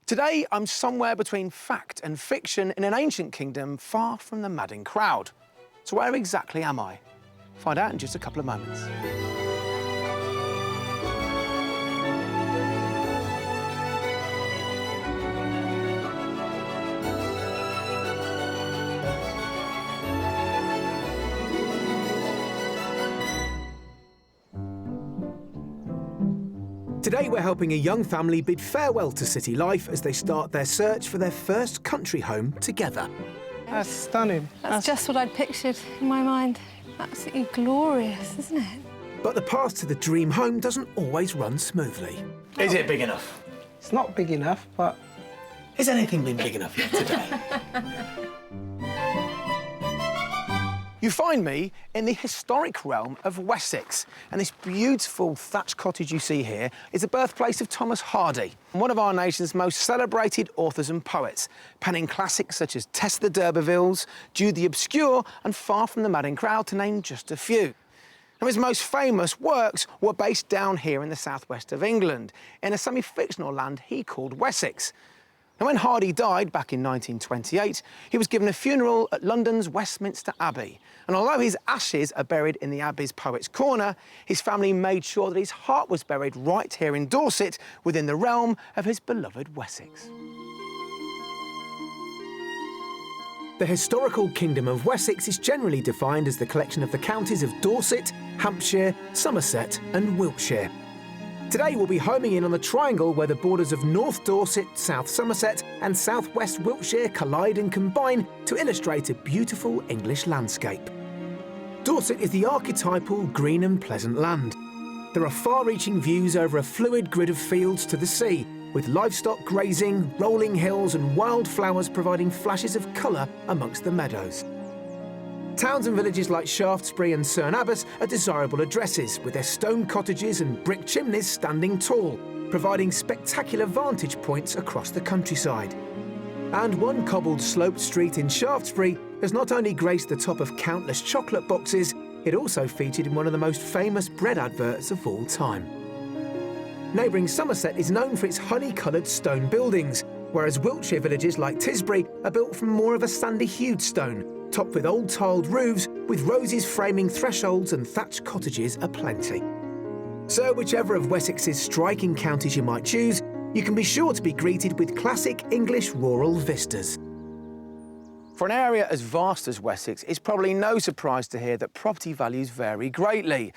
Today, I'm somewhere between fact and fiction in an ancient kingdom far from the madding crowd. So where exactly am I? Find out in just a couple of moments. Today we're helping a young family bid farewell to city life as they start their search for their first country home together. That's stunning. That's just what I'd pictured in my mind. Absolutely glorious, isn't it? But the path to the dream home doesn't always run smoothly. Is it big enough? It's not big enough, but... Has anything been big enough yet today? You find me in the historic realm of Wessex, and this beautiful thatched cottage you see here is the birthplace of Thomas Hardy, one of our nation's most celebrated authors and poets, penning classics such as Tess the D'Urbervilles, Jude the Obscure and Far from the Madding Crowd, to name just a few. Now, his most famous works were based down here in the southwest of England, in a semi-fictional land he called Wessex. Now, when Hardy died back in 1928, he was given a funeral at London's Westminster Abbey. And although his ashes are buried in the Abbey's Poets' Corner, his family made sure that his heart was buried right here in Dorset, within the realm of his beloved Wessex. The historical kingdom of Wessex is generally defined as the collection of the counties of Dorset, Hampshire, Somerset and Wiltshire. Today we'll be homing in on the triangle where the borders of North Dorset, South Somerset and South West Wiltshire collide and combine to illustrate a beautiful English landscape. Dorset is the archetypal green and pleasant land. There are far-reaching views over a fluid grid of fields to the sea, with livestock grazing, rolling hills and wildflowers providing flashes of colour amongst the meadows. Towns and villages like Shaftesbury and Cerne Abbas are desirable addresses, with their stone cottages and brick chimneys standing tall, providing spectacular vantage points across the countryside. And one cobbled sloped street in Shaftesbury has not only graced the top of countless chocolate boxes, it also featured in one of the most famous bread adverts of all time. Neighbouring Somerset is known for its honey-coloured stone buildings, whereas Wiltshire villages like Tisbury are built from more of a sandy-hued stone, topped with old tiled roofs, with roses framing thresholds and thatched cottages aplenty. So whichever of Wessex's striking counties you might choose, you can be sure to be greeted with classic English rural vistas. For an area as vast as Wessex, it's probably no surprise to hear that property values vary greatly.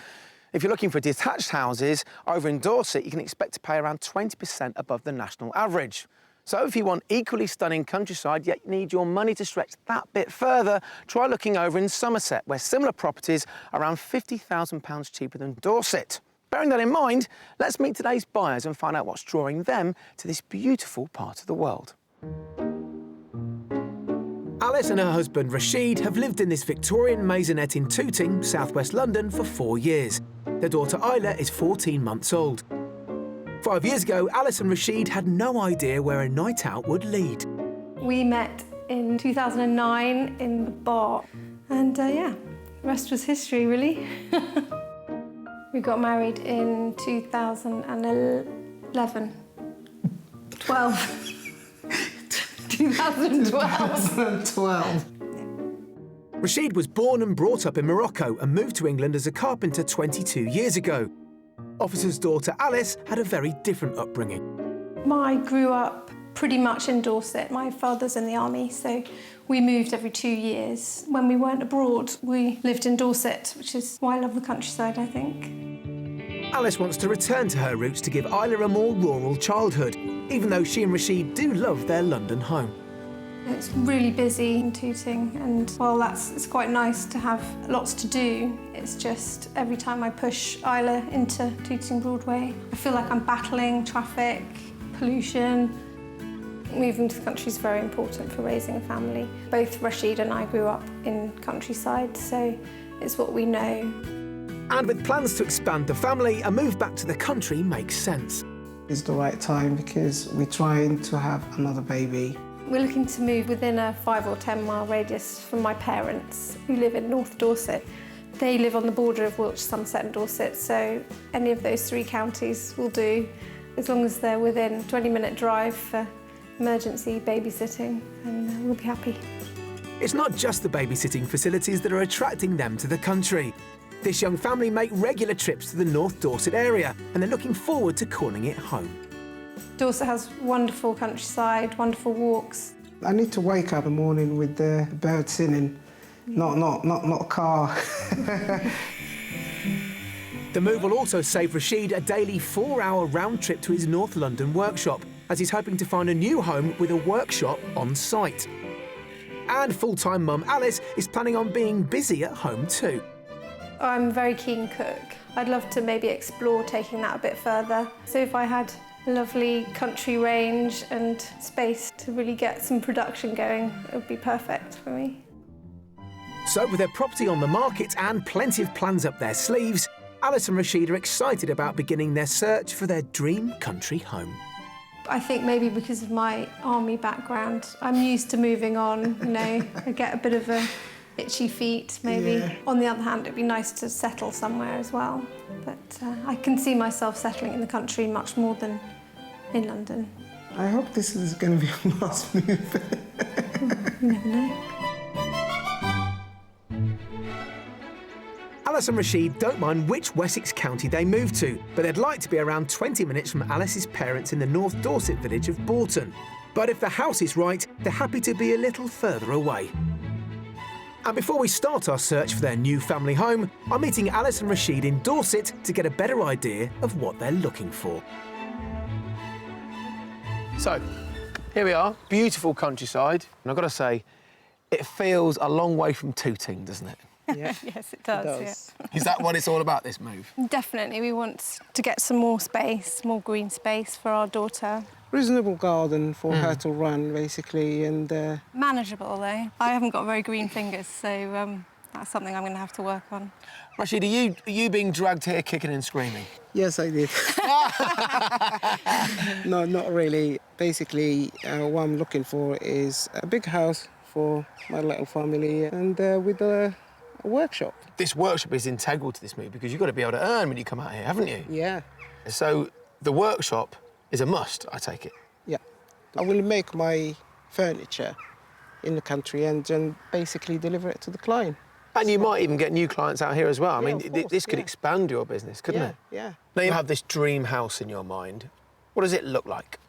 If you're looking for detached houses, over in Dorset you can expect to pay around 20% above the national average. So if you want equally stunning countryside, yet need your money to stretch that bit further, try looking over in Somerset, where similar properties are around £50,000 cheaper than Dorset. Bearing that in mind, let's meet today's buyers and find out what's drawing them to this beautiful part of the world. Alice and her husband Rashid have lived in this Victorian maisonette in Tooting, southwest London, for 4 years. Their daughter Isla is 14 months old. 5 years ago, Alice and Rashid had no idea where a night out would lead. We met in 2009 in the bar, and yeah, the rest was history, really. We got married in 2011. 2012. Rashid was born and brought up in Morocco and moved to England as a carpenter 22 years ago. Officer's daughter Alice had a very different upbringing. I grew up pretty much in Dorset. My father's in the army, so we moved every 2 years. When we weren't abroad, we lived in Dorset, which is why I love the countryside, I think. Alice wants to return to her roots to give Isla a more rural childhood, even though she and Rashid do love their London home. It's really busy in Tooting, and while it's quite nice to have lots to do, it's just every time I push Isla into Tooting Broadway, I feel like I'm battling traffic, pollution. Moving to the country is very important for raising a family. Both Rashid and I grew up in countryside, so it's what we know. And with plans to expand the family, a move back to the country makes sense. It's the right time because we're trying to have another baby. We're looking to move within a 5 or 10 mile radius from my parents, who live in North Dorset. They live on the border of Wiltshire, Somerset and Dorset, so any of those 3 counties will do, as long as they're within a 20-minute drive for emergency babysitting, and we'll be happy. It's not just the babysitting facilities that are attracting them to the country. This young family make regular trips to the North Dorset area, and they're looking forward to calling it home. Dorset has wonderful countryside, wonderful walks. I need to wake up in the morning with the birds singing, not a car. The move will also save Rashid a daily 4-hour round trip to his North London workshop, as he's hoping to find a new home with a workshop on site. And full-time mum Alice is planning on being busy at home too. I'm a very keen cook. I'd love to maybe explore taking that a bit further. So if I had a lovely country range and space to really get some production going, it would be perfect for me. So with their property on the market and plenty of plans up their sleeves, Alice and Rashid are excited about beginning their search for their dream country home. I think maybe because of my army background, I'm used to moving on, you know. I get a bit of itchy feet, maybe. Yeah. On the other hand, it'd be nice to settle somewhere as well. But I can see myself settling in the country much more than in London. I hope this is going to be a last move. You never know. Alice and Rashid don't mind which Wessex county they move to, but they'd like to be around 20 minutes from Alice's parents in the North Dorset village of Bourton. But if the house is right, they're happy to be a little further away. And before we start our search for their new family home, I'm meeting Alice and Rashid in Dorset to get a better idea of what they're looking for. So, here we are, beautiful countryside, and I've got to say, it feels a long way from Tooting, doesn't it? Yeah. Yes, it does. Is that what it's all about, this move? Yeah. Definitely, we want to get some more space, more green space for our daughter. Reasonable garden for her to run, basically, and... Manageable, though. I haven't got very green fingers, so that's something I'm going to have to work on. Rashid, are you being dragged here kicking and screaming? Yes, I did. No, not really. Basically, what I'm looking for is a big house for my little family and with a workshop. This workshop is integral to this move because you've got to be able to earn when you come out here, haven't you? Yeah. So the workshop is a must, I take it? Yeah. I will make my furniture in the country and basically deliver it to the client. And you might even get new clients out here as well. I mean, of course, this could yeah. expand your business, couldn't it? Yeah. Now you have this dream house in your mind. What does it look like?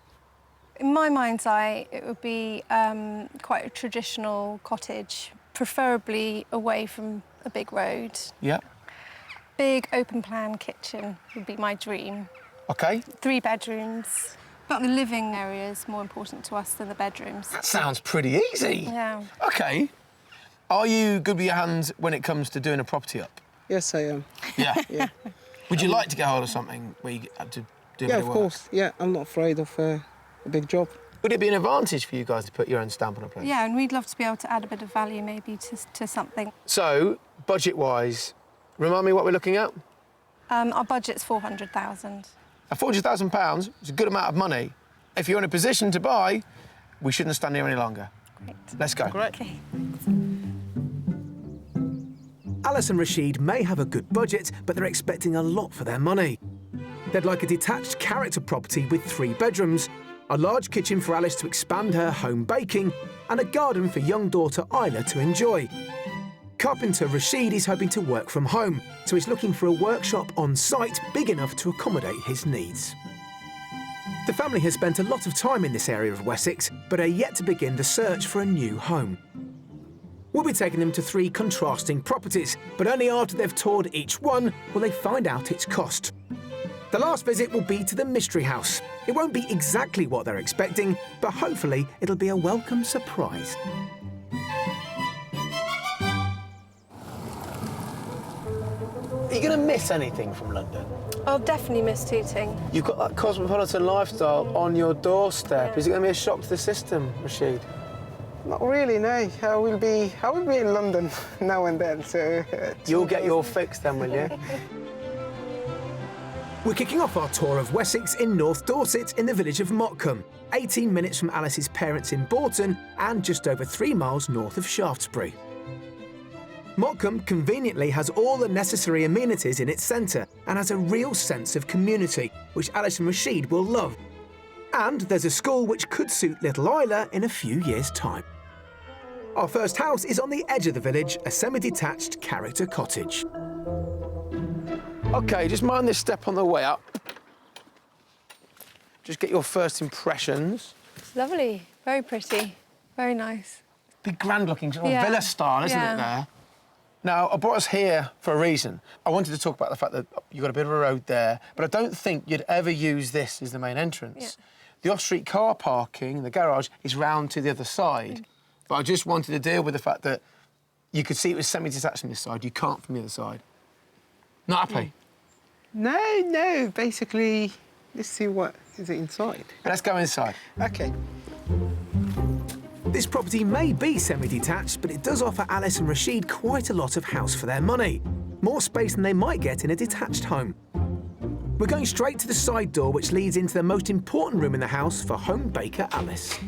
In my mind's eye, it would be quite a traditional cottage, preferably away from a big road. Yeah. Big open-plan kitchen would be my dream. OK. 3 bedrooms. But the living area is more important to us than the bedrooms. That sounds pretty easy. Yeah. OK. Are you good with your hands when it comes to doing a property up? Yes, I am. Yeah. Yeah. Would you like to get hold of something where you have to do a bit Yeah, of of work? course. Yeah, I'm not afraid of a big job. Would it be an advantage for you guys to put your own stamp on a place? Yeah, and we'd love to be able to add a bit of value maybe to something. So, budget-wise, remind me what we're looking at? Our budget's £400,000. £400,000 is a good amount of money. If you're in a position to buy, we shouldn't stand here any longer. Great. Let's go. Okay. Alice and Rashid may have a good budget, but they're expecting a lot for their money. They'd like a detached character property with 3 bedrooms, a large kitchen for Alice to expand her home baking, and a garden for young daughter Isla to enjoy. Carpenter Rashid is hoping to work from home, so he's looking for a workshop on site big enough to accommodate his needs. The family has spent a lot of time in this area of Wessex, but are yet to begin the search for a new home. We'll be taking them to 3 contrasting properties, but only after they've toured each one will they find out its cost. The last visit will be to the mystery house. It won't be exactly what they're expecting, but hopefully it'll be a welcome surprise. Are you going to miss anything from London? I'll definitely miss Tooting. You've got that cosmopolitan lifestyle on your doorstep. Is it going to be a shock to the system, Rashid? Not really, no. I will be in London now and then, so... You'll get your fix then, will you? We're kicking off our tour of Wessex in North Dorset in the village of Motcombe, 18 minutes from Alice's parents in Bourton and just over 3 miles north of Shaftesbury. Motcombe conveniently has all the necessary amenities in its centre and has a real sense of community, which Alice and Rashid will love. And there's a school which could suit little Isla in a few years' time. Our first house is on the edge of the village, a semi-detached character cottage. OK, just mind this step on the way up. Just get your first impressions. It's lovely, very pretty, very nice. Big grand looking, sort of Yeah. villa style, isn't it, there? Now, I brought us here for a reason. I wanted to talk about the fact that you've got a bit of a road there, but I don't think you'd ever use this as the main entrance. Yeah. The off-street car parking, the garage, is round to the other side. But I just wanted to deal with the fact that you could see it was semi-detached from this side, you can't from the other side. Not happy? No, basically, let's see what is inside. Let's go inside. OK. This property may be semi-detached, but it does offer Alice and Rashid quite a lot of house for their money. More space than they might get in a detached home. We're going straight to the side door, which leads into the most important room in the house for home baker Alice.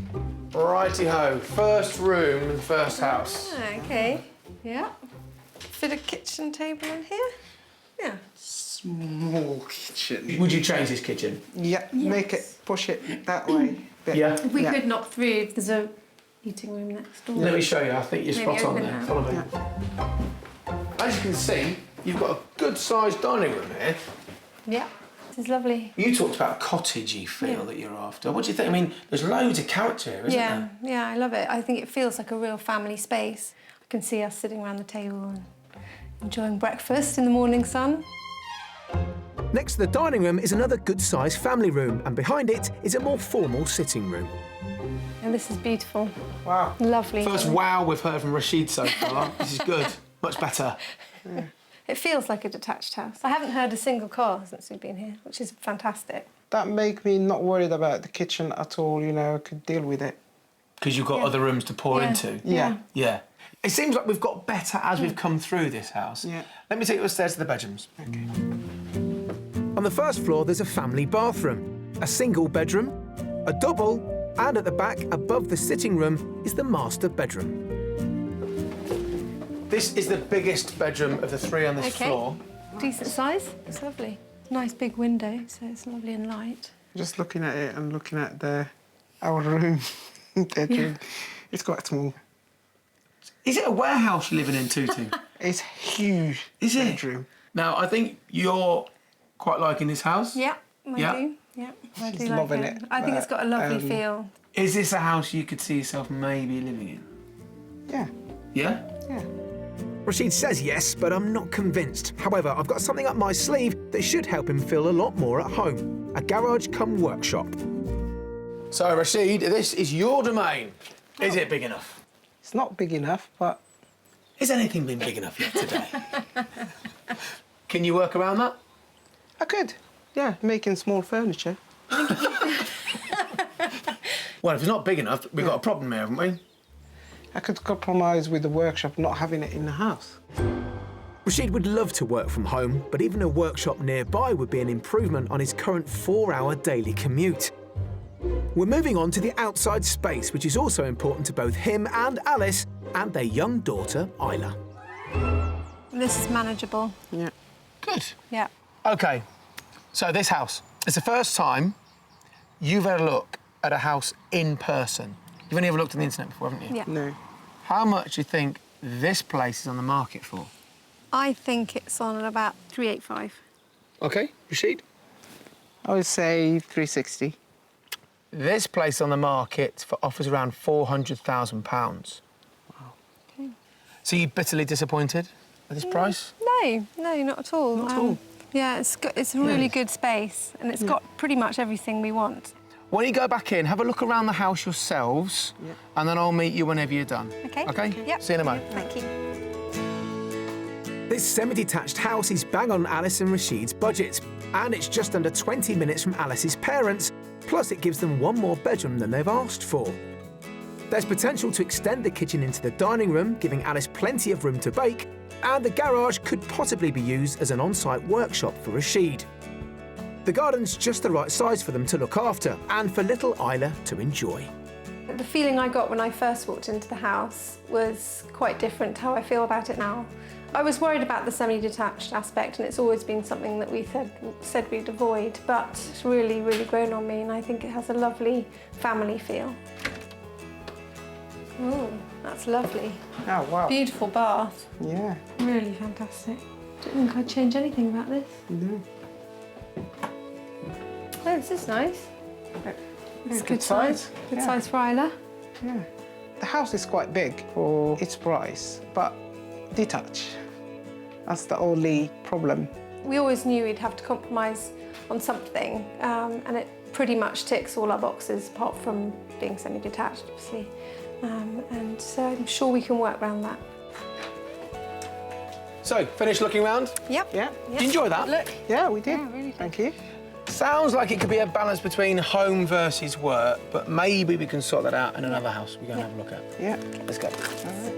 Righty-ho, first room and first house. OK, yeah. Fit a kitchen table in here? Yeah. Small kitchen. Would you change this kitchen? Yeah, make it, push it that way. Bit. Yeah. If we Yeah. could knock through, there's a eating room next door. Let me show you, I think you're Maybe spot on open there. that. Follow me. As you can see, you've got a good-sized dining room here. Yeah, this is lovely. You talked about a cottagey feel that you're after. What do you think? I mean, there's loads of character here, isn't there? Yeah, I love it. I think it feels like a real family space. I can see us sitting around the table and enjoying breakfast in the morning sun. Next to the dining room is another good-sized family room, and behind it is a more formal sitting room. And this is beautiful. Wow. Lovely. First wow we've heard from Rashid so far. This is good. Much better. It feels like a detached house. I haven't heard a single car since we've been here, which is fantastic. That make me not worried about the kitchen at all, you know, I could deal with it. Because you've got Yeah. other rooms to pour Yeah. into. Yeah. Yeah. It seems like we've got better as we've come through this house. Yeah. Let me take you upstairs to the bedrooms. Okay. On the first floor, there's a family bathroom, a single bedroom, a double, and at the back, above the sitting room, is the master bedroom. This is the biggest bedroom of the three on this floor. Decent size. It's lovely. Nice big window, so it's lovely and light. Just looking at it and looking at our room, bedroom, it's quite small. Is it a warehouse you're living in, Tooting? It's huge. Is it? Bedroom. Now, I think you're quite liking this house. Yeah, I Yeah. do. Yeah, I She's do like loving it. it, I think it's got a lovely but, feel. Is this a house you could see yourself maybe living in? Yeah, Yeah? yeah. Rashid says yes, but I'm not convinced. However, I've got something up my sleeve that should help him feel a lot more at home. A garage cum workshop. So, Rashid, this is your domain. Is it big enough? It's not big enough, but Has anything been big enough yet today? Can you work around that? I could. Yeah, making small furniture. Well, if it's not big enough, we've got a problem here, haven't we? I could compromise with the workshop not having it in the house. Rashid would love to work from home, but even a workshop nearby would be an improvement on his current 4-hour daily commute. We're moving on to the outside space, which is also important to both him and Alice and their young daughter, Isla. This is manageable. Yeah. Good. Yeah. OK, so this house. It's the first time you've had a look at a house in person. You've only ever looked on the internet before, haven't you? Yeah. No. How much do you think this place is on the market for? I think it's on at about 385. OK, Rashid? I would say 360. This place on the market for offers around £400,000. Wow. Okay. So you bitterly disappointed at this price? No, not at all. Not at all. Yeah, it's a really good space, and it's got pretty much everything we want. When you go back in, have a look around the house yourselves, Yeah. and then I'll meet you whenever you're done. Okay. OK? Yep. See you in a moment. Thank you. This semi-detached house is bang on Alice and Rashid's budget, and it's just under 20 minutes from Alice's parents, plus it gives them one more bedroom than they've asked for. There's potential to extend the kitchen into the dining room, giving Alice plenty of room to bake, and the garage could possibly be used as an on-site workshop for Rashid. The garden's just the right size for them to look after, and for little Isla to enjoy. The feeling I got when I first walked into the house was quite different to how I feel about it now. I was worried about the semi-detached aspect, and it's always been something that we said we'd avoid, but it's really, really grown on me, and I think it has a lovely family feel. Oh, that's lovely. Oh, wow. Beautiful bath. Yeah. Really fantastic. Don't think I'd change anything about this. No. Oh, this is nice. It's Good size. Good Yeah. size for Isla. Yeah. The house is quite big for its price, but detached. That's the only problem. We always knew we'd have to compromise on something, and it pretty much ticks all our boxes, apart from being semi-detached, obviously. And so I'm sure we can work around that. So, finished looking round? Yep. Yeah. Did you enjoy that? Look. Yeah, we did. Yeah, really good. Thank you. Sounds like it could be a balance between home versus work, but maybe we can sort that out in another house we go and have a look at. Yeah. Let's go. All right.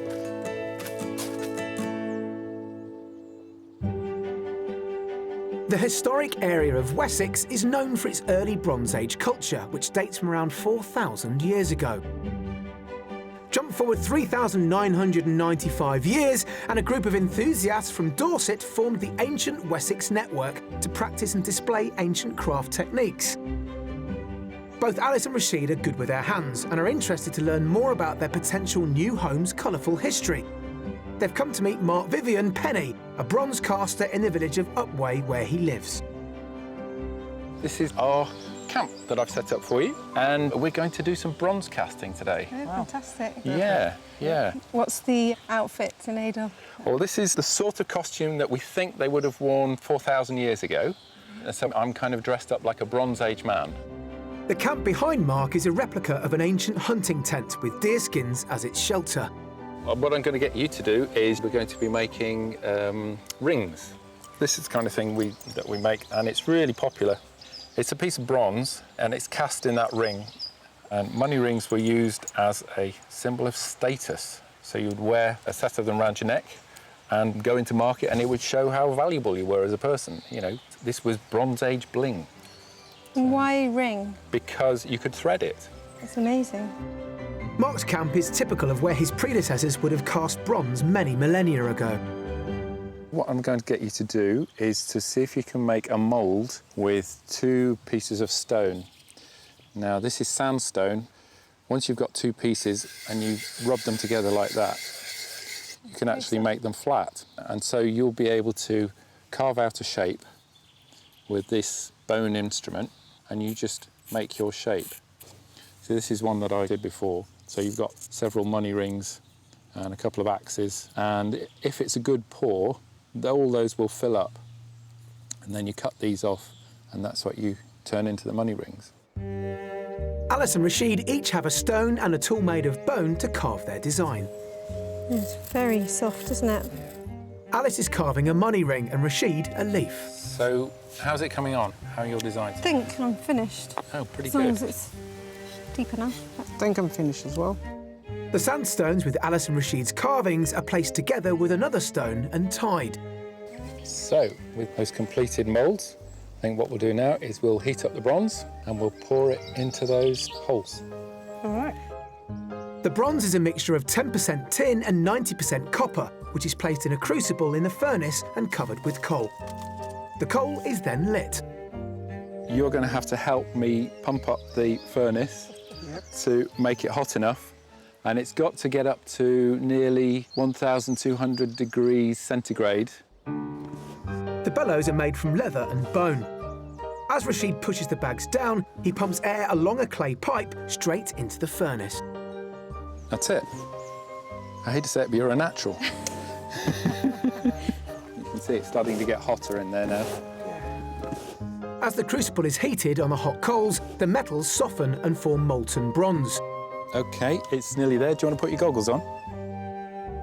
The historic area of Wessex is known for its early Bronze Age culture, which dates from around 4,000 years ago. Jump forward 3,995 years, and a group of enthusiasts from Dorset formed the Ancient Wessex Network to practice and display ancient craft techniques. Both Alice and Rashid are good with their hands and are interested to learn more about their potential new home's colourful history. They've come to meet Mark Vivian Penny, a bronze caster in the village of Upway where he lives. This is our camp that I've set up for you, and we're going to do some bronze casting today. Oh, fantastic. Yeah. What's the outfit in Adel? Well, this is the sort of costume that we think they would have worn 4,000 years ago. So I'm kind of dressed up like a Bronze Age man. The camp behind Mark is a replica of an ancient hunting tent with deerskins as its shelter. What I'm going to get you to do is we're going to be making rings. This is the kind of thing that we make, and it's really popular. It's a piece of bronze, and it's cast in that ring. And money rings were used as a symbol of status. So you'd wear a set of them around your neck and go into market, and it would show how valuable you were as a person. You know, this was Bronze Age bling. Why ring? Because you could thread it. It's amazing. Mark's camp is typical of where his predecessors would have cast bronze many millennia ago. What I'm going to get you to do is to see if you can make a mould with 2 pieces of stone. Now, this is sandstone. Once you've got 2 pieces and you rub them together like that, you can actually make them flat. And so you'll be able to carve out a shape with this bone instrument, and you just make your shape. So this is one that I did before. So you've got several money rings and a couple of axes, and if it's a good pour, all those will fill up. And then you cut these off, and that's what you turn into the money rings. Alice and Rashid each have a stone and a tool made of bone to carve their design. It's very soft, isn't it? Alice is carving a money ring and Rashid a leaf. So how's it coming on? How are your designs? I think I'm finished. Oh, pretty As long good. as it's deep enough. I think I'm finished as well. The sandstones with Alice and Rashid's carvings are placed together with another stone and tied. So, with those completed moulds, I think what we'll do now is we'll heat up the bronze and we'll pour it into those holes. All right. The bronze is a mixture of 10% tin and 90% copper, which is placed in a crucible in the furnace and covered with coal. The coal is then lit. You're going to have to help me pump up the furnace to make it hot enough. And it's got to get up to nearly 1,200 degrees centigrade. The bellows are made from leather and bone. As Rashid pushes the bags down, he pumps air along a clay pipe straight into the furnace. That's it. I hate to say it, but you're a natural. You can see it's starting to get hotter in there now. As the crucible is heated on the hot coals, the metals soften and form molten bronze. OK, it's nearly there. Do you want to put your goggles on?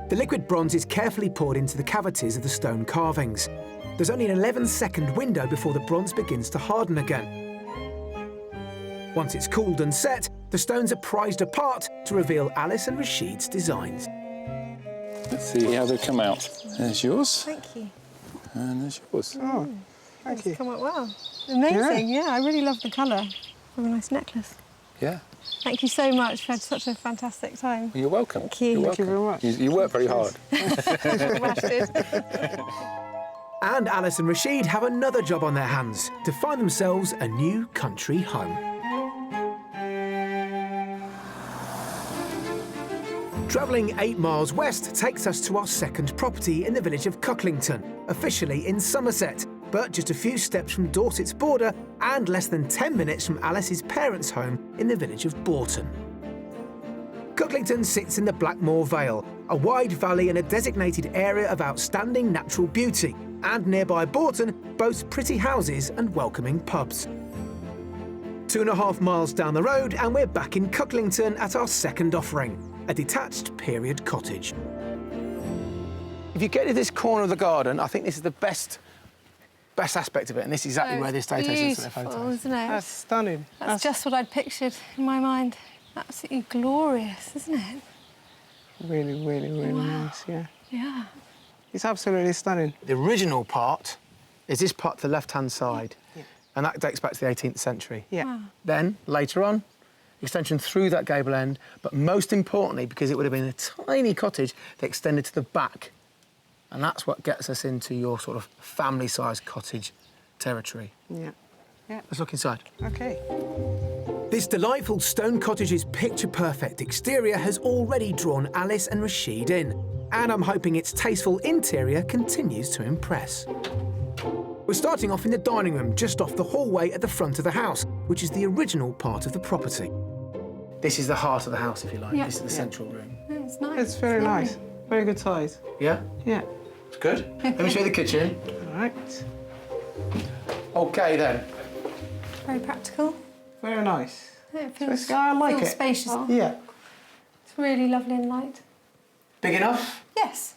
The liquid bronze is carefully poured into the cavities of the stone carvings. There's only an 11-second window before the bronze begins to harden again. Once it's cooled and set, the stones are prized apart to reveal Alice and Rashid's designs. Let's see how they come out. There's yours, Thank you. and there's yours. Oh, thank you. It's come out well. Amazing, yeah. I really love the colour. What a nice necklace. Yeah, Thank you so much. We've had such a fantastic time. You're welcome. Thank you. You're Thank you very much. You work very hard. And Alice and Rashid have another job on their hands to find themselves a new country home. Travelling 8 miles west takes us to our second property in the village of Cucklington, officially in Somerset, but just a few steps from Dorset's border and less than 10 minutes from Alice's parents' home in the village of Bourton. Cucklington sits in the Blackmore Vale, a wide valley in a designated area of outstanding natural beauty, and nearby Bourton boasts pretty houses and welcoming pubs. 2.5 miles down the road and we're back in Cucklington at our second offering, a detached period cottage. If you get to this corner of the garden, I think this is the best aspect of it, and this is exactly where the estate agents took their Beautiful, photos. isn't it? That's stunning. That's just what I'd pictured in my mind. Absolutely glorious, isn't it? really, really, really nice, yeah. Yeah. It's absolutely stunning. The original part is this part to the left-hand side, and that dates back to the 18th century. Yeah. Wow. Then, later on, extension through that gable end, but most importantly, because it would have been a tiny cottage, they extended to the back. And that's what gets us into your sort of family-sized cottage territory. Yeah. Let's look inside. Okay. This delightful stone cottage's picture-perfect exterior has already drawn Alice and Rashid in, and I'm hoping its tasteful interior continues to impress. We're starting off in the dining room, just off the hallway at the front of the house, which is the original part of the property. This is the heart of the house, if you like. Yeah. This is the central room. Yeah, it's nice. It's very lovely. nice. Very good size. Yeah? Yeah. It's good. Let me show you the kitchen. All right. OK, then. Very practical. Very nice. Yeah, it feels, I like feels it. spacious. Yeah. It's really lovely and light. Big enough? Yes,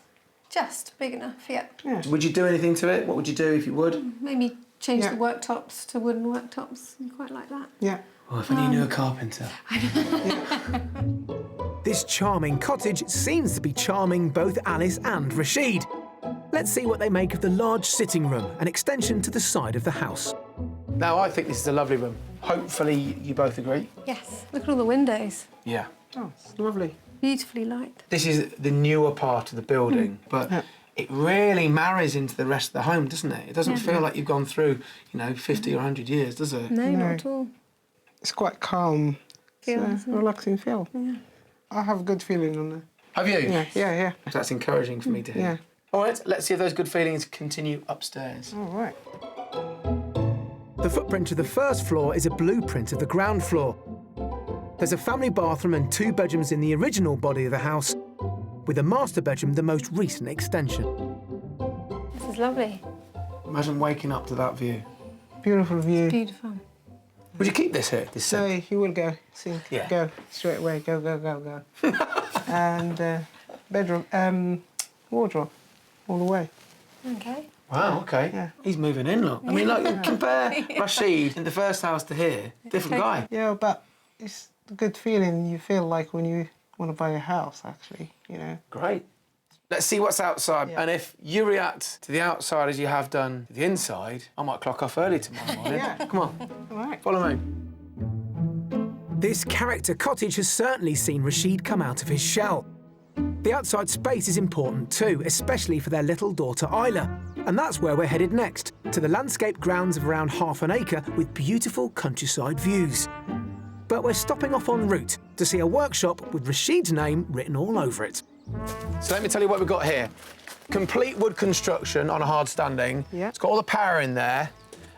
just big enough, yeah. Would you do anything to it? What would you do if you would? Maybe change Yeah. the worktops to wooden worktops. I quite like that. Yeah. Oh, if only you knew a carpenter. This charming cottage seems to be charming both Alice and Rashid. Let's see what they make of the large sitting room, an extension to the side of the house. Now, I think this is a lovely room. Hopefully, you both agree. Yes, look at all the windows. Yeah. Oh, it's lovely. Beautifully light. This is the newer part of the building, but it really marries into the rest of the home, doesn't it? It doesn't feel like you've gone through, 50 or 100 years, does it? No, No. not at all. It's quite calm. Feel, It's isn't a it? relaxing feel. Yeah. I have a good feeling on there. Have you? Yeah. That's encouraging for me to hear. Yeah. All right, let's see if those good feelings continue upstairs. All right. The footprint of the first floor is a blueprint of the ground floor. There's a family bathroom and 2 bedrooms in the original body of the house, with the master bedroom the most recent extension. This is lovely. Imagine waking up to that view. Beautiful view. Beautiful. Would you keep this here? This So he will go. See, Yeah. go straight away. Go. And bedroom, wardrobe, all the way. Okay. Wow, OK. Yeah. He's moving in, look. I mean, look, compare Rashid in the first house to here. Different guy. Yeah, but it's a good feeling you feel like when you want to buy a house, actually, Great. Let's see what's outside. Yeah. And if you react to the outside as you have done to the inside, I might clock off early tomorrow morning. Yeah. Come on, All right. follow me. This character cottage has certainly seen Rashid come out of his shell. The outside space is important too, especially for their little daughter Isla. And that's where we're headed next, to the landscape grounds of around half an acre with beautiful countryside views. But we're stopping off en route to see a workshop with Rashid's name written all over it. So let me tell you what we've got here. Complete wood construction on a hard standing. Yeah. It's got all the power in there,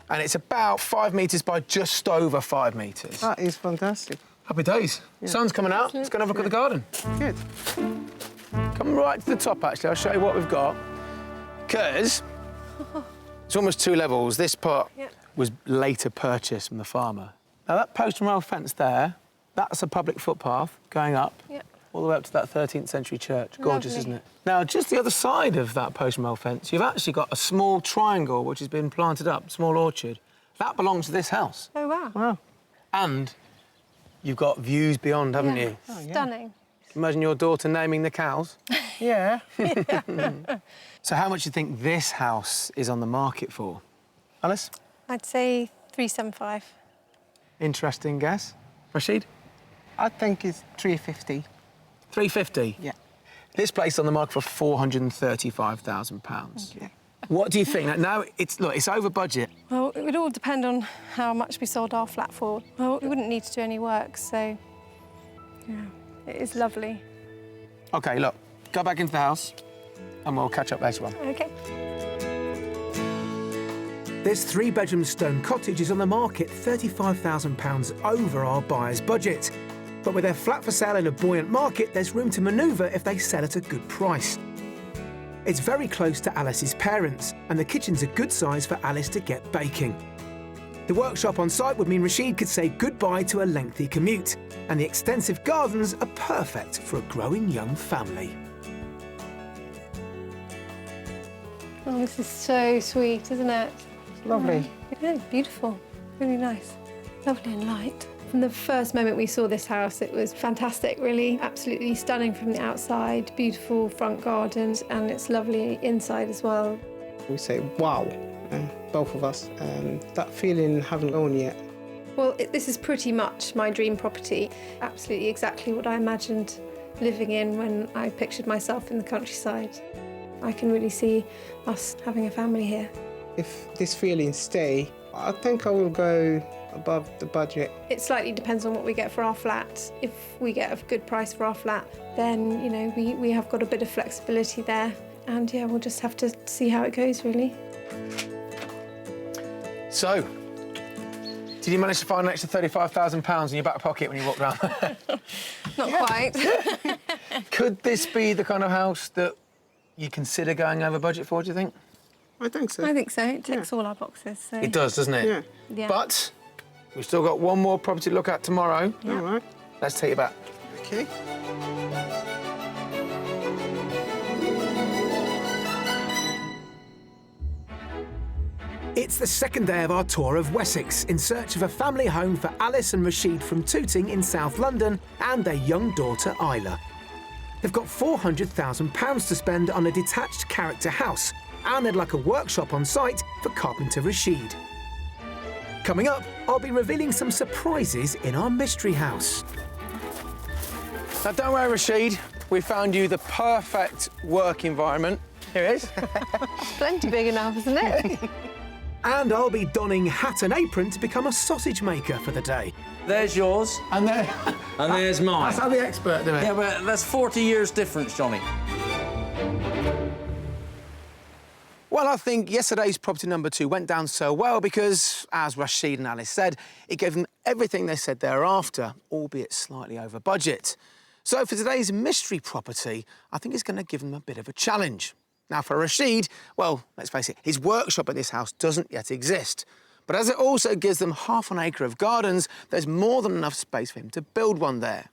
and it's about 5 metres by just over 5 metres. That is fantastic. Happy days. Sun's coming out. Let's go and have a look at the garden. Good. Come right to the top, actually. I'll show you what we've got. Because it's almost 2 levels. This part was later purchased from the farmer. Now, that post and rail fence there, that's a public footpath going up all the way up to that 13th century church. Gorgeous, Lovely. isn't it? Now, just the other side of that post and rail fence, you've actually got a small triangle which has been planted up, small orchard. That belongs to this house. Oh, wow. Wow. And you've got views beyond, haven't you? Stunning. Imagine your daughter naming the cows. Yeah. So how much do you think this house is on the market for? Alice? I'd say 375. Interesting guess. Rashid? I think it's 350. 350? Yeah. This place on the market for £435,000. Okay. What do you think? Now, it's over budget. Well, it would all depend on how much we sold our flat for. Well, we wouldn't need to do any work, so yeah, it is lovely. OK, look, go back into the house and we'll catch up later on. OK. This three-bedroom stone cottage is on the market £35,000 over our buyer's budget. But with their flat for sale in a buoyant market, there's room to manoeuvre if they sell at a good price. It's very close to Alice's parents, and the kitchen's a good size for Alice to get baking. The workshop on site would mean Rashid could say goodbye to a lengthy commute, and the extensive gardens are perfect for a growing young family. Oh, this is so sweet, isn't it? Lovely. Yeah, beautiful. Really nice. Lovely and light. From the first moment we saw this house, it was fantastic, really. Absolutely stunning from the outside, beautiful front gardens, and it's lovely inside as well. We say, wow, both of us. That feeling haven't gone yet. Well, this is pretty much my dream property. Absolutely exactly what I imagined living in when I pictured myself in the countryside. I can really see us having a family here. If this feeling stay, I think I will go above the budget. It slightly depends on what we get for our flat. If we get a good price for our flat, then, you know, we have got a bit of flexibility there. And, yeah, we'll just have to see how it goes, really. So, did you manage to find an extra £35,000 in your back pocket when you walked round? Not quite. Could this be the kind of house that you consider going over budget for, do you think? I think so. I think so. It ticks all our boxes. So. It does, doesn't it? Yeah. Yeah. But we've still got one more property to look at tomorrow. Yeah. All right. Let's take you back. Okay. It's the second day of our tour of Wessex in search of a family home for Alice and Rashid from Tooting in South London and their young daughter Isla. They've got £400,000 to spend on a detached character house, and they'd like a workshop on site for carpenter Rashid. Coming up, I'll be revealing some surprises in our mystery house. Now, don't worry, Rashid. We found you the perfect work environment. Here it is. Plenty big enough, isn't it? And I'll be donning hat and apron to become a sausage maker for the day. There's yours, And there. and there's mine. That's how the expert do it. Yeah, but that's 40 years difference, Johnny. Well, I think yesterday's property number 2 went down so well because, as Rashid and Alice said, it gave them everything they said thereafter, albeit slightly over budget. So for today's mystery property, I think it's going to give them a bit of a challenge. Now, for Rashid, well, let's face it, his workshop at this house doesn't yet exist. But as it also gives them half an acre of gardens, there's more than enough space for him to build one there.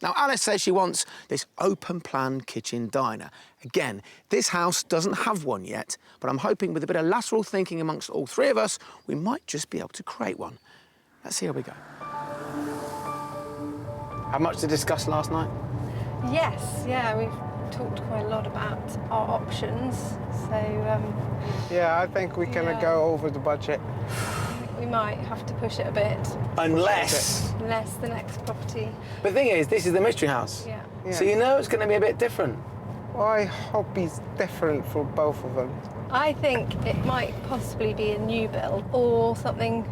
Now, Alice says she wants this open-plan kitchen diner. Again, this house doesn't have one yet, but I'm hoping with a bit of lateral thinking amongst all three of us, we might just be able to create one. Let's see how we go. How much to discuss last night? Yes, yeah, we've talked quite a lot about our options. So, Yeah, I think we can Yeah. go over the budget. we might have to push it a bit. Unless... Less the next property. But the thing is, this is the mystery house. Yeah. So you know it's going to be a bit different. Well, I hope it's different for both of them. I think it might possibly be a new build or something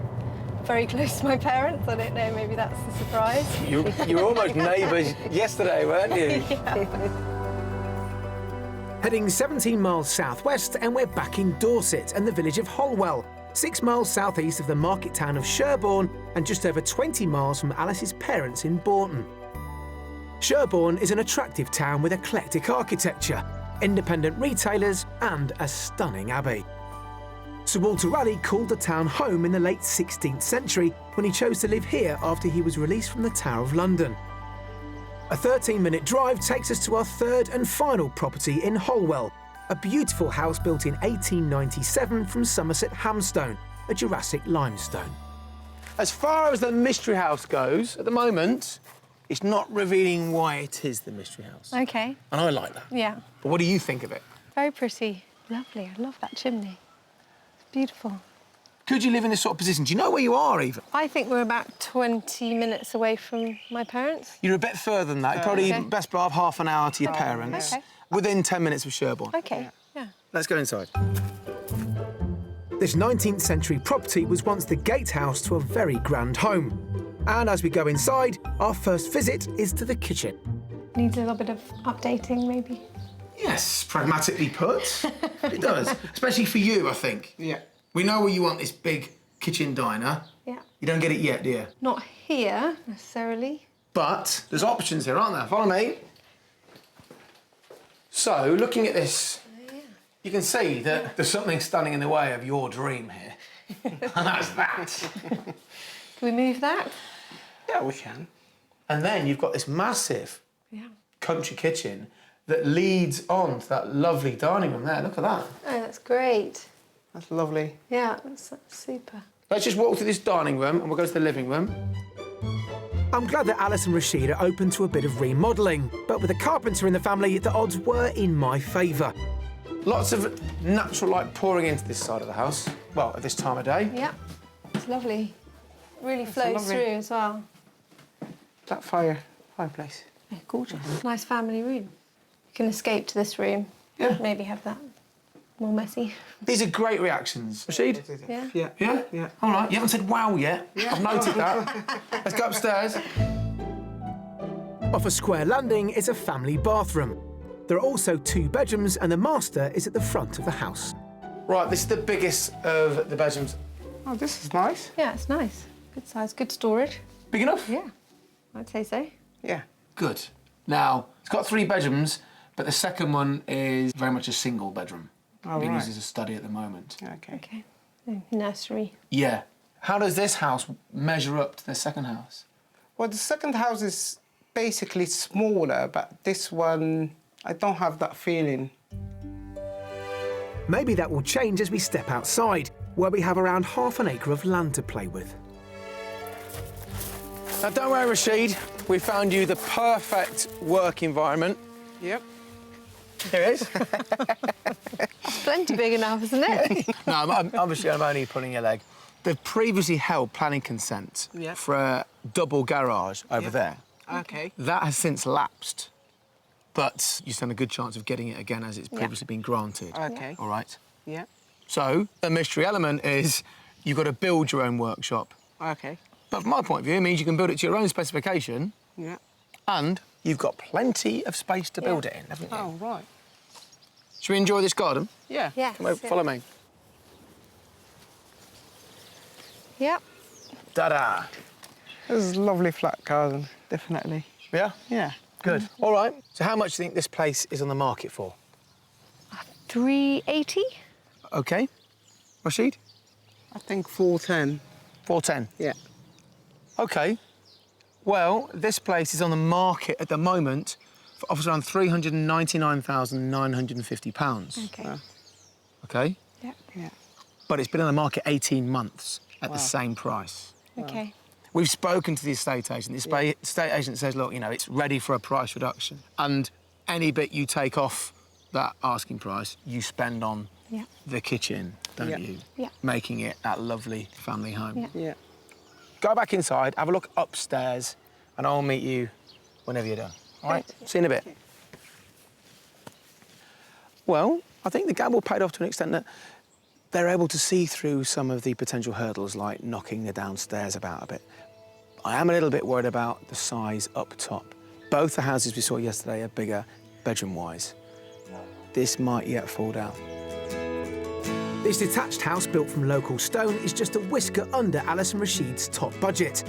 very close to my parents. I don't know, maybe that's the surprise. You were almost neighbours yesterday, weren't you? Heading 17 miles southwest, and we're back in Dorset and the village of Holwell, 6 miles southeast of the market town of Sherborne and just over 20 miles from Alice's parents in Bourton. Sherborne is an attractive town with eclectic architecture, independent retailers and a stunning abbey. Sir Walter Raleigh called the town home in the late 16th century when he chose to live here after he was released from the Tower of London. A 13-minute drive takes us to our third and final property in Holwell, a beautiful house built in 1897 from Somerset Hamstone, a Jurassic limestone. As far as the mystery house goes, at the moment, it's not revealing why it is the mystery house. Okay, And I like that. yeah. But what do you think of it? Very pretty. Lovely. I love that chimney. It's beautiful. Could you live in this sort of position? Do you know where you are, even? I think we're about 20 minutes away from my parents. You're a bit further than that. Probably Okay. best drive half an hour to your parents. Okay. Within 10 minutes of Sherborne. OK, yeah. Let's go inside. This 19th century property was once the gatehouse to a very grand home. And as we go inside, our first visit is to the kitchen. Needs a little bit of updating, maybe. Yes, pragmatically put. It does. Especially for you, I think. Yeah. We know where you want this big kitchen diner. Yeah. You don't get it yet, do you? Not here, necessarily. But there's options here, aren't there? Follow me. So, looking at this, you can see that there's something standing in the way of your dream here. And that's that. Can we move that? Yeah, we can. And then you've got this massive Yeah. country kitchen that leads on to that lovely dining room there. Look at that. Oh, that's great. That's lovely. Yeah, that's super. Let's just walk through this dining room and we'll go to the living room. I'm glad that Alice and Rashid are open to a bit of remodelling, but with a carpenter in the family, the odds were in my favour. Lots of natural light pouring into this side of the house. Well, at this time of day. Yeah, it's lovely. Really flows lovely. through as well. That fireplace. Yeah, gorgeous. Nice family room. You can escape to this room. Yeah. Maybe have that more messy. These are great reactions. Rashid? Yeah. Yeah. Yeah? Yeah. All right, you haven't said wow yet. I've noted that. Let's go upstairs. Off a square landing is a family bathroom. There are also 2 bedrooms and the master is at the front of the house. Right, this is the biggest of the bedrooms. Oh, this is nice. Yeah, it's nice. Good size, good storage. Big enough? Yeah, I'd say so. Yeah. Good. Now, it's got 3 bedrooms, but the second one is very much a single bedroom. Oh, Being right. used as a study at the moment. Okay. Okay. Nursery. Yeah. How does this house measure up to the second house? Well, the second house is basically smaller, but this one, I don't have that feeling. Maybe that will change as we step outside, where we have around half an acre of land to play with. Now, don't worry, Rashid. We found you the perfect work environment. Yep. Here it is. Plenty big enough, isn't it? No, obviously I'm only pulling your leg. They've previously held planning consent Yeah. for a double garage over Yeah. there. Okay. That has since lapsed, but you stand a good chance of getting it again as it's previously been granted. Okay. All right? Yeah. So the mystery element is you've got to build your own workshop. Okay. But from my point of view, it means you can build it to your own specification Yeah. and you've got plenty of space to build it in, haven't you? Oh, right. Should we enjoy this garden? Yeah. Yes. Come over, follow me. Yep. Ta-da. This is a lovely flat garden, definitely. Yeah? Yeah. Good. All right. So how much do you think this place is on the market for? 380? OK. Rashid? I think 410. 410. Yeah. OK. Well, this place is on the market at the moment for offers around £399,950. Okay. OK? Yeah. Yeah. But it's been on the market 18 months at the same price. Okay. We've spoken to the estate agent. The estate agent says, look, you know, it's ready for a price reduction. And any bit you take off that asking price, you spend on Yeah. the kitchen, don't Yeah. you? Yeah. Making it that lovely family home. Yeah. Yeah. Go back inside, have a look upstairs, and I'll meet you whenever you're done. All right? See you in a bit. Well, I think the gamble paid off to an extent that they're able to see through some of the potential hurdles, like knocking the downstairs about a bit. I am a little bit worried about the size up top. Both the houses we saw yesterday are bigger bedroom-wise. This might yet fall down. This detached house built from local stone is just a whisker under Alice and Rashid's top budget.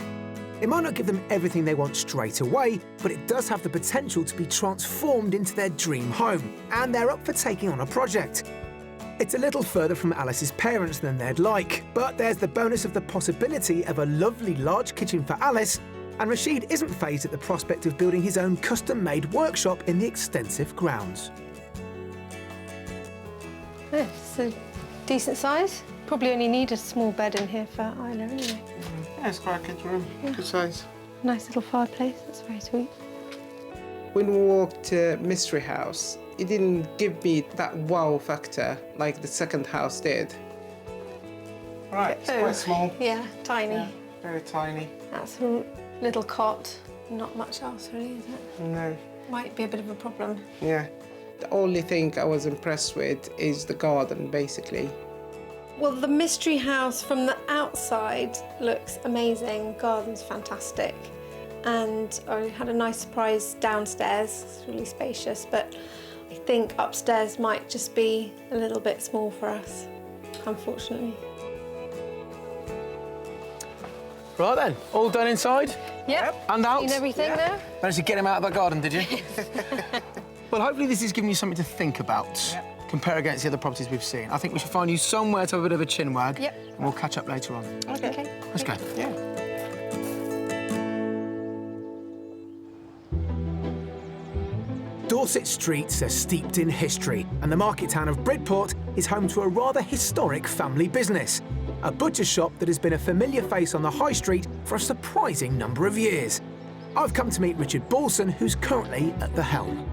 It might not give them everything they want straight away, but it does have the potential to be transformed into their dream home, and they're up for taking on a project. It's a little further from Alice's parents than they'd like, but there's the bonus of the possibility of a lovely large kitchen for Alice, and Rashid isn't fazed at the prospect of building his own custom-made workshop in the extensive grounds. Yeah, it's a decent size. Probably only need a small bed in here for Isla anyway. Yeah, it's quite a good room. Good size. Nice little fireplace, that's very sweet. When we walked to Mystery House, it didn't give me that wow factor like the second house did. Right, it's quite small. Yeah, tiny. Yeah, very tiny. That's a little cot. Not much else, really, is it? No. Might be a bit of a problem. Yeah. The only thing I was impressed with is the garden, basically. Well, the mystery house from the outside looks amazing. Garden's fantastic. And I had a nice surprise downstairs. It's really spacious, but I think upstairs might just be a little bit small for us, unfortunately. Right then, all done inside? Yep. And out? Seen everything there? Managed to get him out of that garden, did you? Well, hopefully this has given you something to think about. Compare against the other properties we've seen. I think we should find you somewhere to have a bit of a chin wag. Yep. And we'll catch up later on. Okay. Let's go. Yeah. Dorset streets are steeped in history, and the market town of Bridport is home to a rather historic family business. A butcher shop that has been a familiar face on the high street for a surprising number of years. I've come to meet Richard Balson, who's currently at the helm.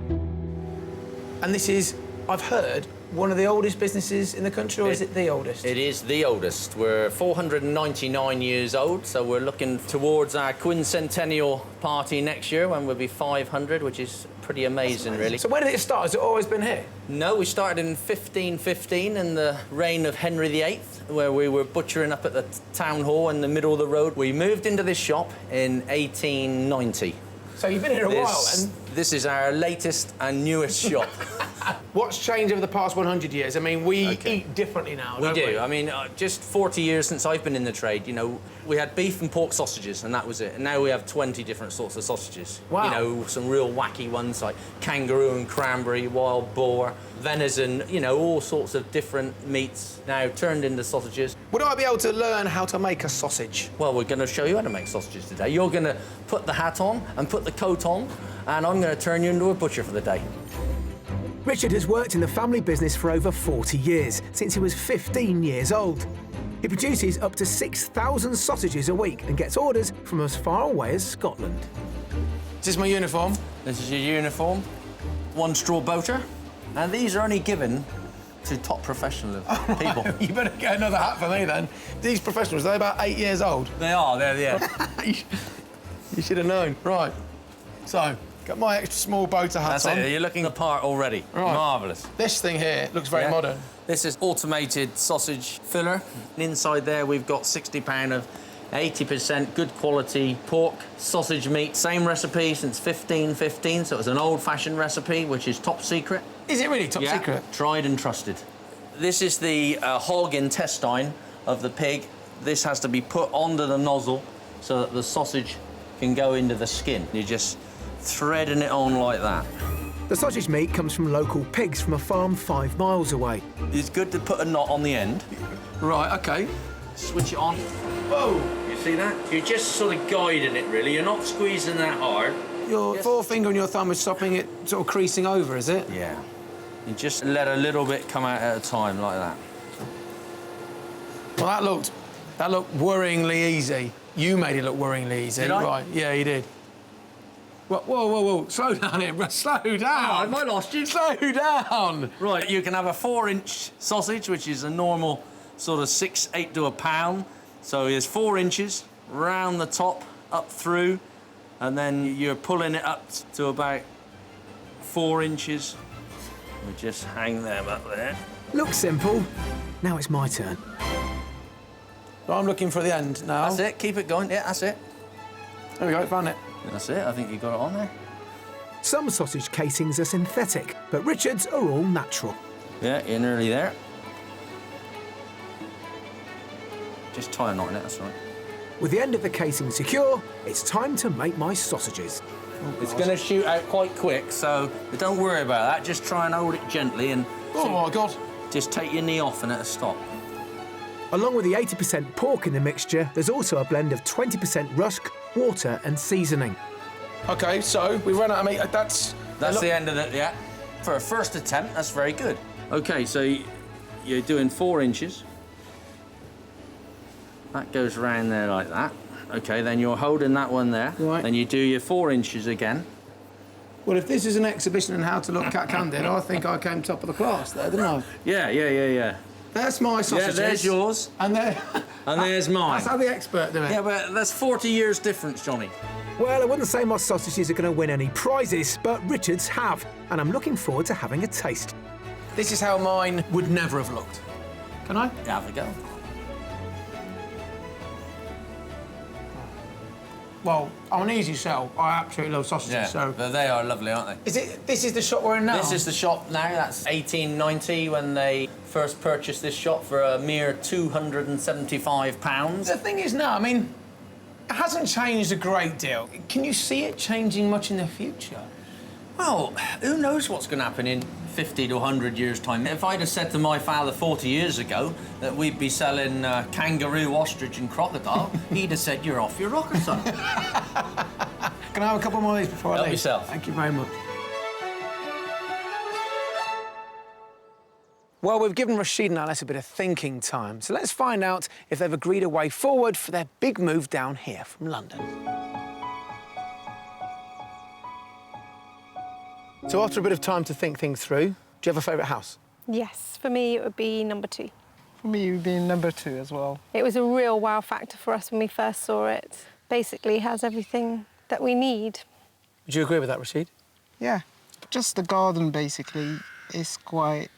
And this is, I've heard, one of the oldest businesses in the country, or is it the oldest? It is the oldest. We're 499 years old, so we're looking towards our quincentennial party next year when we'll be 500, which is pretty amazing, really. So where did it start? Has it always been here? No, we started in 1515 in the reign of Henry VIII, where we were butchering up at the town hall in the middle of the road. We moved into this shop in 1890. So you've been here a while, and This is our latest and newest shop. what's changed over the past 100 years? I mean, we eat differently now, We don't do. I mean, just 40 years since I've been in the trade, you know, we had beef and pork sausages, and that was it. And now we have 20 different sorts of sausages. Wow. You know, some real wacky ones like kangaroo and cranberry, wild boar, venison, you know, all sorts of different meats now turned into sausages. Would I be able to learn how to make a sausage? Well, we're going to show you how to make sausages today. You're going to put the hat on and put the coat on, and I'm going to turn you into a butcher for the day. Richard has worked in the family business for over 40 years, since he was 15 years old. He produces up to 6,000 sausages a week and gets orders from as far away as Scotland. Is this my uniform? This is your uniform, one straw boater, and these are only given to top professional people. You better get another hat for me then. These professionals, they're about 8 years old. They are, yeah. You should have known. Right. So, got my extra small boater hat That's on. it, you're looking the part already. Right. Marvellous. This thing here looks very Yeah. modern. This is automated sausage filler. And inside there we've got 60 pound of 80% good quality pork sausage meat. Same recipe since 1515, so it's an old-fashioned recipe, which is top secret. Is it really top secret? Tried and trusted. This is the hog intestine of the pig. This has to be put onto the nozzle so that the sausage can go into the skin. You're just threading it on like that. The sausage meat comes from local pigs from a farm 5 miles away. It's good to put a knot on the end. Right, OK. Switch it on. Whoa! You see that? You're just sort of guiding it, really. You're not squeezing that hard. Your Yes. forefinger and your thumb is stopping it sort of creasing over, is it? Yeah. You just let a little bit come out at a time, like that. Well, that looked worryingly easy. You made it look worryingly easy. Did I? Right, yeah, you did. Whoa, whoa. Slow down here, slow down. I might lost you. Slow down. Right, you can have a 4-inch sausage, which is a normal sort of 6-8 to a pound. So there's 4 inches round the top, up through, and then you're pulling it up to about 4 inches. We just hang them up there. Looks simple. Now it's my turn. I'm looking for the end now. That's it, keep it going. Yeah, that's it. There we go, found it. That's it, I think you got it on there. Some sausage casings are synthetic, but Richard's are all natural. Yeah, you're nearly there. Just tie a knot in it, that's all right. With the end of the casing secure, it's time to make my sausages. It's going to shoot out quite quick, so don't worry about that. Just try and hold it gently and Oh, my God. just take your knee off and it'll stop. Along with the 80% pork in the mixture, there's also a blend of 20% rusk, water and seasoning. OK, so we've run out of meat. That's the end of it, yeah. For a first attempt, that's very good. OK, so you're doing 4 inches. That goes round there like that. OK, then you're holding that one there. Right. Then you do your 4 inches again. Well, if this is an exhibition on how to look cat-candid, I think I came top of the class there, didn't I? Yeah. That's my Yeah, sausages. there's yours. And there. And there's mine. That's how the expert do it. Yeah, but that's 40 years difference, Johnny. Well, I wouldn't say my sausages are going to win any prizes, but Richard's have, and I'm looking forward to having a taste. This is how mine would never have looked. Can I? Have a go. Well, I'm an easy sell. I absolutely love sausages, Yeah, so... but they are lovely, aren't they? This is the shop we're in now? This is the shop now. That's 1890 when they first purchased this shop for a mere £275. The thing is now, I mean, it hasn't changed a great deal. Can you see it changing much in the future? Well, who knows what's going to happen in 50 to 100 years' time. If I'd have said to my father 40 years ago that we'd be selling kangaroo, ostrich and crocodile, he'd have said, you're off your rocker, son. Can I have a couple more of these before I Help leave? yourself. Thank you very much. Well, we've given Rashid and Alice a bit of thinking time, so let's find out if they've agreed a way forward for their big move down here from London. So after a bit of time to think things through, do you have a favourite house? Yes, for me it would be number 2. For me, it would be number 2 as well. It was a real wow factor for us when we first saw it. Basically has everything that we need. Would you agree with that, Rashid? Yeah, just the garden basically is quite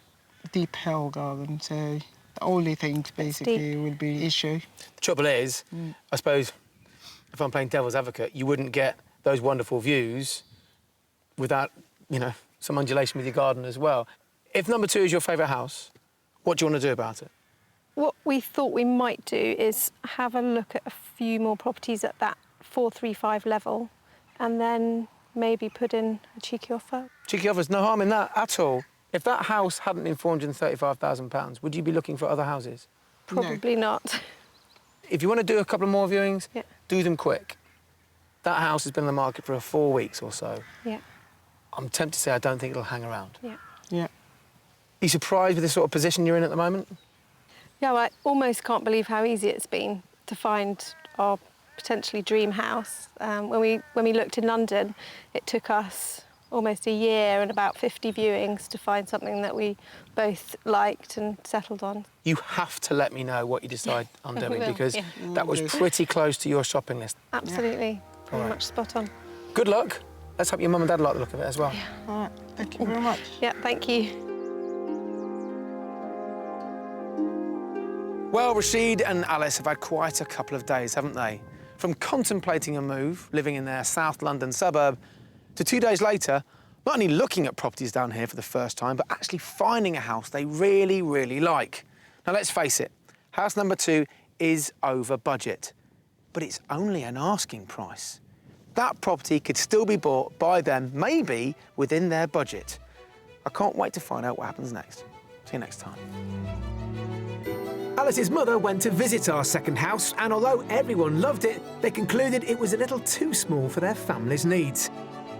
deep hill garden, so the only thing basically would be issue. The trouble is, I suppose, if I'm playing devil's advocate, you wouldn't get those wonderful views without, you know, some undulation with your garden as well. If number 2 is your favourite house, what do you want to do about it? What we thought we might do is have a look at a few more properties at that 435 level and then maybe put in a cheeky offer. Cheeky offers, no harm in that at all. If that house hadn't been £435,000, would you be looking for other houses? Probably not. If you want to do a couple more viewings, Yeah. do them quick. That house has been on the market for 4 weeks or so. Yeah, I'm tempted to say I don't think it'll hang around. yeah. Yeah. Are you surprised with the sort of position you're in at the moment? Yeah, well, I almost can't believe how easy it's been to find our potentially dream house. When we looked in London, it took us almost a year and about 50 viewings to find something that we both liked and settled on. You have to let me know what you decide on doing will, because yeah. that was pretty close to your shopping list. Absolutely, very All right. much spot on. Good luck. Let's hope your mum and dad like the look of it as well. All right, thank you very much. Yeah, thank you. Well, Rashid and Alice have had quite a couple of days, haven't they? From contemplating a move, living in their South London suburb, to 2 days later, not only looking at properties down here for the first time, but actually finding a house they really, really like. Now, let's face it, house number 2 is over budget, but it's only an asking price. That property could still be bought by them, maybe within their budget. I can't wait to find out what happens next. See you next time. Alice's mother went to visit our second house, and although everyone loved it, they concluded it was a little too small for their family's needs.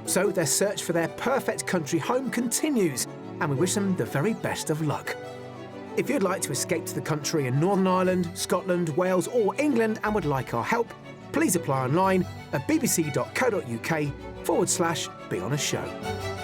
So their search for their perfect country home continues, and we wish them the very best of luck. If you'd like to escape to the country in Northern Ireland, Scotland, Wales or England and would like our help, please apply online at bbc.co.uk/beonashow.